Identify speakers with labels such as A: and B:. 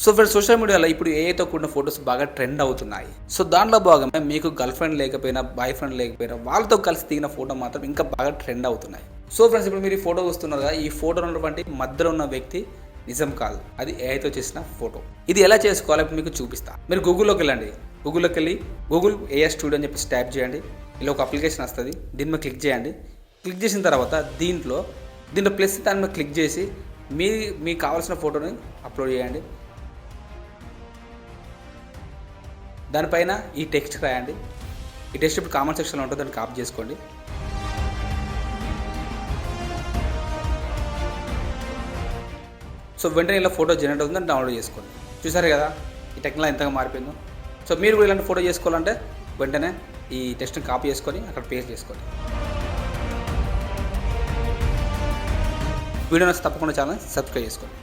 A: So friends, social మీడియాలో ఇప్పుడు ఏఐతో కూడిన ఫొటోస్ బాగా ట్రెండ్ అవుతున్నాయి. సో దాంట్లో భాగంగా మీకు గర్ల్ ఫ్రెండ్ లేకపోయినా, బాయ్ ఫ్రెండ్ లేకపోయినా వాళ్ళతో కలిసి దిగిన ఫోటో మాత్రం ఇంకా బాగా ట్రెండ్ అవుతున్నాయి. సో ఫ్రెండ్స్, ఇప్పుడు మీరు ఈ ఫోటో చూస్తున్నారు కదా, ఈ ఫోటోలో ఉన్నటువంటి మధ్యలో ఉన్న వ్యక్తి నిజం కాదు, అది ఏఐతో చేసిన ఫోటో. ఇది ఎలా చేసుకోవాలో ఇప్పుడు మీకు చూపిస్తా. మీరు గూగుల్లోకి వెళ్ళండి. గూగుల్లోకి వెళ్ళి గూగుల్ ఏఐ స్టూడియో అని చెప్పేసి టైప్ చేయండి. ఇలా ఒక అప్లికేషన్ వస్తుంది, దీని మీద క్లిక్ చేయండి. క్లిక్ చేసిన తర్వాత దీంట్లో ప్లస్ దాని మీద క్లిక్ చేసి మీకు కావాల్సిన ఫోటోని అప్లోడ్ చేయండి. దానిపైన ఈ టెక్స్ట్ రాయండి. ఈ టెక్స్ట్ ఇప్పుడు కామెంట్ సెక్షన్లో ఉంటుంది, దాన్ని కాపీ చేసుకోండి. సో వెంటనే ఇలా ఫోటో జనరేట్ అవుతుందని డౌన్లోడ్ చేసుకోండి. చూసారు కదా ఈ టెక్నాలజీ ఎంతగా మారిపోయిందో. సో మీరు కూడా ఇలాంటి ఫోటో చేసుకోవాలంటే వెంటనే ఈ టెక్స్ట్ని కాపీ చేసుకొని అక్కడ పేస్ట్ చేసుకోండి. వీడియో నచ్చితే తప్పకుండా ఛానల్ సబ్స్క్రైబ్ చేసుకోండి.